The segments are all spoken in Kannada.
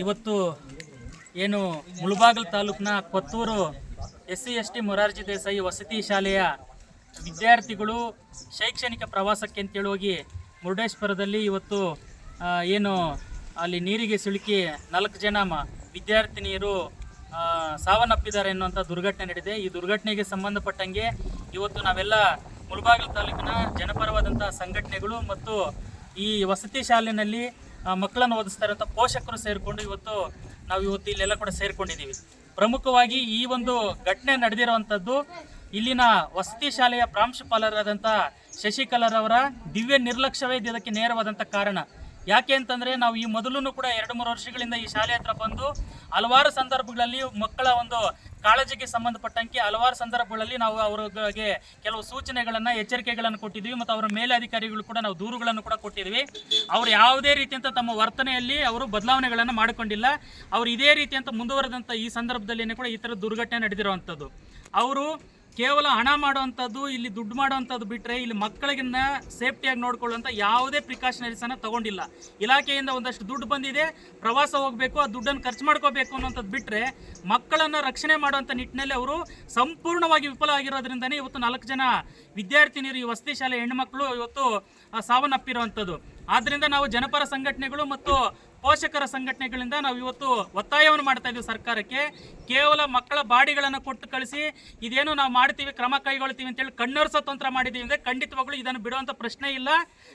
ಇವತ್ತು ಏನು ಮುಳಬಾಗಿಲು ತಾಲೂಕಿನ ಕೊತ್ತೂರು SC/ST ಮೊರಾರ್ಜಿ ದೇಸಾಯಿ ವಸತಿ ಶಾಲೆಯ ವಿದ್ಯಾರ್ಥಿಗಳು ಶೈಕ್ಷಣಿಕ ಪ್ರವಾಸಕ್ಕೆ ಅಂತೇಳಿ ಹೋಗಿ ಮುರುಡೇಶ್ವರದಲ್ಲಿ ಇವತ್ತು ಏನು ಅಲ್ಲಿ ನೀರಿಗೆ ಸಿಲುಕಿ 4 ಜನ ವಿದ್ಯಾರ್ಥಿನಿಯರು ಸಾವನ್ನಪ್ಪಿದ್ದಾರೆ ಎನ್ನುವಂಥ ದುರ್ಘಟನೆ ನಡೆದಿದೆ. ಈ ದುರ್ಘಟನೆಗೆ ಸಂಬಂಧಪಟ್ಟಂಗೆ ಇವತ್ತು ನಾವೆಲ್ಲ ಮುಳಬಾಗಿಲು ತಾಲೂಕಿನ ಜನಪರವಾದಂಥ ಸಂಘಟನೆಗಳು ಮತ್ತು ಈ ವಸತಿ ಶಾಲೆಯಲ್ಲಿ ಮಕ್ಕಳನ್ನು ಓದಿಸ್ತಾ ಇರುವಂಥ ಪೋಷಕರು ಸೇರಿಕೊಂಡು ಇವತ್ತು ಇಲ್ಲೆಲ್ಲ ಕೂಡ ಸೇರಿಕೊಂಡಿದ್ದೀವಿ. ಪ್ರಮುಖವಾಗಿ ಈ ಒಂದು ಘಟನೆ ನಡೆದಿರುವಂಥದ್ದು ಇಲ್ಲಿನ ವಸತಿ ಶಾಲೆಯ ಪ್ರಾಂಶುಪಾಲರಾದಂಥ ಶಶಿಕಲಾರವರ ದಿವ್ಯ ನಿರ್ಲಕ್ಷ್ಯವೇ ಇದಕ್ಕೆ ನೇರವಾದಂಥ ಕಾರಣ. ಯಾಕೆ ಅಂತಂದರೆ ನಾವು ಈ ಮೊದಲು ಕೂಡ 2-3 ವರ್ಷಗಳಿಂದ ಈ ಶಾಲೆ ಹತ್ರ ಬಂದು ಹಲವಾರು ಸಂದರ್ಭಗಳಲ್ಲಿ ಮಕ್ಕಳ ಒಂದು ಕಾಳಜಿಗೆ ಸಂಬಂಧಪಟ್ಟಂತೆ ಹಲವಾರು ಸಂದರ್ಭಗಳಲ್ಲಿ ನಾವು ಅವರಿಗೆ ಕೆಲವು ಸೂಚನೆಗಳನ್ನು ಎಚ್ಚರಿಕೆಗಳನ್ನು ಕೊಟ್ಟಿದ್ವಿ ಮತ್ತು ಅವರ ಮೇಲಧಿಕಾರಿಗಳು ಕೂಡ ನಾವು ದೂರುಗಳನ್ನು ಕೂಡ ಕೊಟ್ಟಿದ್ವಿ. ಅವರು ಯಾವುದೇ ರೀತಿಯಂಥ ತಮ್ಮ ವರ್ತನೆಯಲ್ಲಿ ಅವರು ಬದಲಾವಣೆಗಳನ್ನು ಮಾಡಿಕೊಂಡಿಲ್ಲ. ಅವರು ಇದೇ ರೀತಿಯಂತ ಮುಂದುವರೆದಂಥ ಈ ಸಂದರ್ಭದಲ್ಲಿ ಕೂಡ ಈ ಥರ ದುರ್ಘಟನೆ ನಡೆದಿರುವಂಥದ್ದು. ಅವರು ಕೇವಲ ಹಣ ಮಾಡುವಂಥದ್ದು, ಇಲ್ಲಿ ದುಡ್ಡು ಮಾಡುವಂಥದ್ದು ಬಿಟ್ಟರೆ ಇಲ್ಲಿ ಮಕ್ಕಳಿಗನ್ನ ಸೇಫ್ಟಿಯಾಗಿ ನೋಡ್ಕೊಳ್ಳುವಂಥ ಯಾವುದೇ ಪ್ರಿಕಾಷನರೀಸನ್ನು ತಗೊಂಡಿಲ್ಲ. ಇಲಾಖೆಯಿಂದ ಒಂದಷ್ಟು ದುಡ್ಡು ಬಂದಿದೆ, ಪ್ರವಾಸ ಹೋಗಬೇಕು, ಆ ದುಡ್ಡನ್ನು ಖರ್ಚು ಮಾಡ್ಕೋಬೇಕು ಅನ್ನೋಂಥದ್ದು ಬಿಟ್ಟರೆ ಮಕ್ಕಳನ್ನು ರಕ್ಷಣೆ ಮಾಡುವಂಥ ನಿಟ್ಟಿನಲ್ಲಿ ಅವರು ಸಂಪೂರ್ಣವಾಗಿ ವಿಫಲ ಆಗಿರೋದ್ರಿಂದನೇ ಇವತ್ತು 4 ಜನ ವಿದ್ಯಾರ್ಥಿನಿಯರು ಈ ವಸತಿ ಶಾಲೆ ಹೆಣ್ಣುಮಕ್ಕಳು ಇವತ್ತು ಸಾವನ್ನಪ್ಪಿರುವಂಥದ್ದು. ಆದ್ದರಿಂದ ನಾವು ಜನಪರ ಸಂಘಟನೆಗಳು ಮತ್ತು ಪೋಷಕರ ಸಂಘಟನೆಗಳಿಂದ ನಾವು ಇವತ್ತು ಒತ್ತಾಯವನ್ನು ಮಾಡ್ತಾ ಇದ್ದೀವಿ ಸರ್ಕಾರಕ್ಕೆ. ಕೇವಲ ಮಕ್ಕಳ ಬಾಡಿಗಳನ್ನು ಕೊಟ್ಟು ಕಳಿಸಿ ಇದೇನು ನಾವು ಮಾಡ್ತೀವಿ, ಕ್ರಮ ಕೈಗೊಳ್ತೀವಿ ಅಂತೇಳಿ ಕಣ್ಣೊರೆಸೋ ತಂತ್ರ ಮಾಡಿದ್ದೀವಿ ಅಂದರೆ ಖಂಡಿತವಾಗ್ಲೂ ಇದನ್ನು ಬಿಡುವಂಥ ಪ್ರಶ್ನೆ ಇಲ್ಲ.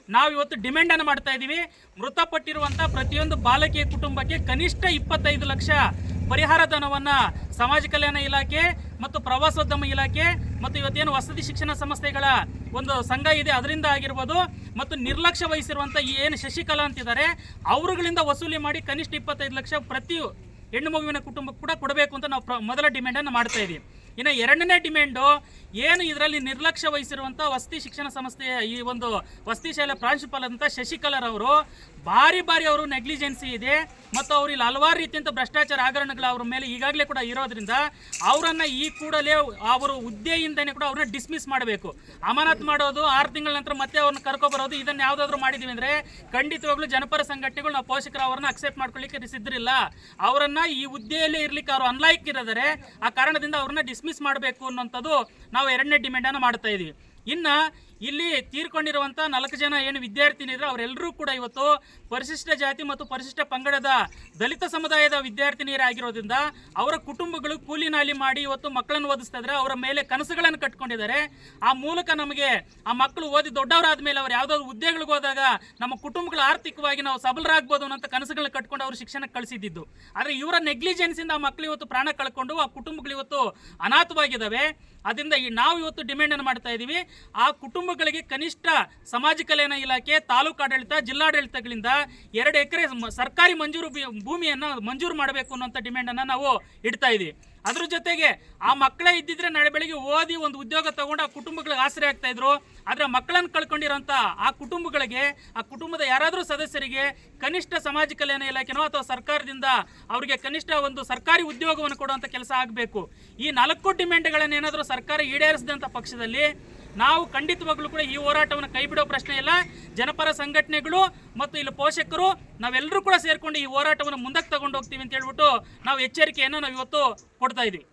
ನಾವು ಇವತ್ತು ಡಿಮ್ಯಾಂಡನ್ನು ಮಾಡ್ತಾ ಇದ್ದೀವಿ. ಮೃತಪಟ್ಟಿರುವಂಥ ಪ್ರತಿಯೊಂದು ಬಾಲಕಿಯ ಕುಟುಂಬಕ್ಕೆ ಕನಿಷ್ಠ 25 ಲಕ್ಷ ಪರಿಹಾರ ಧನವನ್ನು ಸಮಾಜ ಕಲ್ಯಾಣ ಇಲಾಖೆ ಮತ್ತು ಪ್ರವಾಸೋದ್ಯಮ ಇಲಾಖೆ ಮತ್ತು ಇವತ್ತೇನು ವಸತಿ ಶಿಕ್ಷಣ ಸಂಸ್ಥೆಗಳ ಒಂದು ಸಂಘ ಇದೆ ಅದರಿಂದ ಆಗಿರ್ಬೋದು ಮತ್ತು ನಿರ್ಲಕ್ಷ್ಯ ವಹಿಸಿರುವಂಥ ಏನು ಶಶಿಕಲಾ ಅಂತಿದ್ದಾರೆ ಅವರುಗಳಿಂದ ವಸೂಲಿ ಮಾಡಿ ಕನಿಷ್ಠ 25 ಲಕ್ಷ ಪ್ರತಿ ಹೆಣ್ಣು ಮಗುವಿನ ಕುಟುಂಬಕ್ಕೆ ಕೂಡ ಕೊಡಬೇಕು ಅಂತ ನಾವು ಮೊದಲ ಡಿಮ್ಯಾಂಡನ್ನು ಮಾಡ್ತಾ ಇದ್ದೀವಿ. ಇನ್ನು 2ನೇ ಡಿಮ್ಯಾಂಡು ಏನು ಇದರಲ್ಲಿ ನಿರ್ಲಕ್ಷ್ಯ ವಹಿಸಿರುವಂಥ ವಸತಿ ಶಿಕ್ಷಣ ಸಂಸ್ಥೆಯ ಈ ಒಂದು ವಸತಿ ಶಾಲೆ ಪ್ರಾಂಶುಪಾಲರಂಥ ಶಶಿಕಲಾರವರು ಬಾರಿ ಅವರು ನೆಗ್ಲಿಜೆನ್ಸಿ ಇದೆ ಮತ್ತು ಅವರು ಇಲ್ಲಿ ಹಲವಾರು ರೀತಿಯಂಥ ಭ್ರಷ್ಟಾಚಾರ ಹಗರಣಗಳು ಅವ್ರ ಮೇಲೆ ಈಗಾಗಲೇ ಕೂಡ ಇರೋದ್ರಿಂದ ಅವರನ್ನು ಈ ಕೂಡಲೇ ಅವರು ಹುದ್ದೆಯಿಂದನೇ ಕೂಡ ಅವ್ರನ್ನ ಡಿಸ್ಮಿಸ್ ಮಾಡಬೇಕು. ಅಮಾನತು ಮಾಡೋದು 6 ತಿಂಗಳ ನಂತರ ಮತ್ತೆ ಅವ್ರನ್ನ ಕರ್ಕೊಬರೋದು ಇದನ್ನು ಯಾವುದಾದ್ರೂ ಮಾಡಿದ್ದೀವಿ ಅಂದರೆ ಖಂಡಿತವಾಗ್ಲೂ ಜನಪರ ಸಂಘಟನೆಗಳು ನಾವು ಪೋಷಕರು ಅವರನ್ನ ಅಕ್ಸೆಪ್ಟ್ ಮಾಡ್ಕೊಳ್ಳಿಕ್ಕೆ ಸಿದ್ಧರಿಲ್ಲ. ಅವರನ್ನು ಈ ಹುದ್ದೆಯಲ್ಲೇ ಇರಲಿಕ್ಕೆ ಅವರು ಅನ್ಲಾಯ್ಕ್ ಇರೋದರೆ ಆ ಕಾರಣದಿಂದ ಅವ್ರನ್ನ ಡಿಸ್ಮಿಸ್ ಮಾಡಬೇಕು ಅನ್ನೋಂಥದ್ದು ನಾವು 2ನೇ ಡಿಮ್ಯಾಂಡನ್ನು ಮಾಡ್ತಾ ಇದ್ದೀವಿ. ಇನ್ನು ಇಲ್ಲಿ ತೀರ್ಕೊಂಡಿರುವಂಥ 4 ಜನ ಏನು ವಿದ್ಯಾರ್ಥಿನಿದ್ರು ಅವರೆಲ್ಲರೂ ಕೂಡ ಇವತ್ತು ಪರಿಶಿಷ್ಟ ಜಾತಿ ಮತ್ತು ಪರಿಶಿಷ್ಟ ಪಂಗಡದ ದಲಿತ ಸಮುದಾಯದ ವಿದ್ಯಾರ್ಥಿನಿಯರಾಗಿರೋದ್ರಿಂದ ಅವರ ಕುಟುಂಬಗಳು ಕೂಲಿ ನಾಲಿ ಮಾಡಿ ಇವತ್ತು ಮಕ್ಕಳನ್ನು ಓದಿಸ್ತಾ ಇದ್ದಾರೆ. ಅವರ ಮೇಲೆ ಕನಸುಗಳನ್ನು ಕಟ್ಕೊಂಡಿದ್ದಾರೆ. ಆ ಮೂಲಕ ನಮಗೆ ಆ ಮಕ್ಕಳು ಓದಿ ದೊಡ್ಡವರಾದ ಮೇಲೆ ಅವ್ರು ಯಾವುದಾದ್ರು ಹುದ್ದೆಗಳಿಗೆ ಹೋದಾಗ ನಮ್ಮ ಕುಟುಂಬಗಳು ಆರ್ಥಿಕವಾಗಿ ನಾವು ಸಬಲರಾಗ್ಬೋದು ಅನ್ನೋಂಥ ಕನಸುಗಳನ್ನ ಕಟ್ಕೊಂಡು ಅವರು ಶಿಕ್ಷಣಕ್ಕೆ ಕಳಿಸಿದ್ದು. ಆದರೆ ಇವರ ನೆಗ್ಲಿಜೆನ್ಸಿಂದ ಆ ಮಕ್ಕಳು ಇವತ್ತು ಪ್ರಾಣ ಕಳ್ಕೊಂಡು ಆ ಕುಟುಂಬಗಳು ಇವತ್ತು ಅನಾಥವಾಗಿದ್ದಾವೆ. ಅದರಿಂದ ನಾವು ಇವತ್ತು ಡಿಮ್ಯಾಂಡನ್ನು ಮಾಡ್ತಾ ಇದ್ದೀವಿ. ಆ ಕುಟುಂಬಗಳಿಗೆ ಕನಿಷ್ಠ ಸಮಾಜ ಕಲ್ಯಾಣ ಇಲಾಖೆ, ತಾಲೂಕು ಆಡಳಿತ, ಜಿಲ್ಲಾಡಳಿತಗಳಿಂದ 2 ಎಕರೆ ಸರ್ಕಾರಿ ಭೂಮಿಯನ್ನು ಮಂಜೂರು ಮಾಡಬೇಕು ಅನ್ನೋಂಥ ಡಿಮ್ಯಾಂಡನ್ನು ನಾವು ಇಡ್ತಾ ಇದ್ದೀವಿ. ಅದ್ರ ಜೊತೆಗೆ ಆ ಮಕ್ಕಳೇ ಇದ್ದಿದ್ರೆ ನಾಳೆ ಬೆಳಿಗ್ಗೆ ಓದಿ ಒಂದು ಉದ್ಯೋಗ ತಗೊಂಡು ಆ ಕುಟುಂಬಗಳಿಗೆ ಆಸರೆ ಆಗ್ತಾ ಇದ್ರು. ಆದರೆ ಮಕ್ಕಳನ್ನು ಕಳ್ಕೊಂಡಿರೋಂಥ ಆ ಕುಟುಂಬಗಳಿಗೆ, ಆ ಕುಟುಂಬದ ಯಾರಾದರೂ ಸದಸ್ಯರಿಗೆ ಕನಿಷ್ಠ ಸಮಾಜ ಕಲ್ಯಾಣ ಇಲಾಖೆನೋ ಅಥವಾ ಸರ್ಕಾರದಿಂದ ಅವರಿಗೆ ಕನಿಷ್ಠ ಒಂದು ಸರ್ಕಾರಿ ಉದ್ಯೋಗವನ್ನು ಕೊಡುವಂಥ ಕೆಲಸ ಆಗಬೇಕು. ಈ 4 ಡಿಮ್ಯಾಂಡ್ಗಳನ್ನು ಏನಾದರೂ ಸರ್ಕಾರ ಈಡೇರಿಸಿದಂಥ ಪಕ್ಷದಲ್ಲಿ ನಾವು ಖಂಡಿತವಾಗ್ಲೂ ಕೂಡ ಈ ಹೋರಾಟವನ್ನು ಕೈ ಬಿಡೋ ಪ್ರಶ್ನೆ ಇಲ್ಲ. ಜನಪರ ಸಂಘಟನೆಗಳು ಮತ್ತು ಇಲ್ಲಿ ಪೋಷಕರು ನಾವೆಲ್ಲರೂ ಕೂಡ ಸೇರಿಕೊಂಡು ಈ ಹೋರಾಟವನ್ನು ಮುಂದಕ್ಕೆ ತಗೊಂಡು ಹೋಗ್ತೀವಿ ಅಂತ ಹೇಳ್ಬಿಟ್ಟು ನಾವು ಎಚ್ಚರಿಕೆಯನ್ನು ನಾವು ಇವತ್ತು ಕೊಡ್ತಾ ಇದ್ದೀವಿ.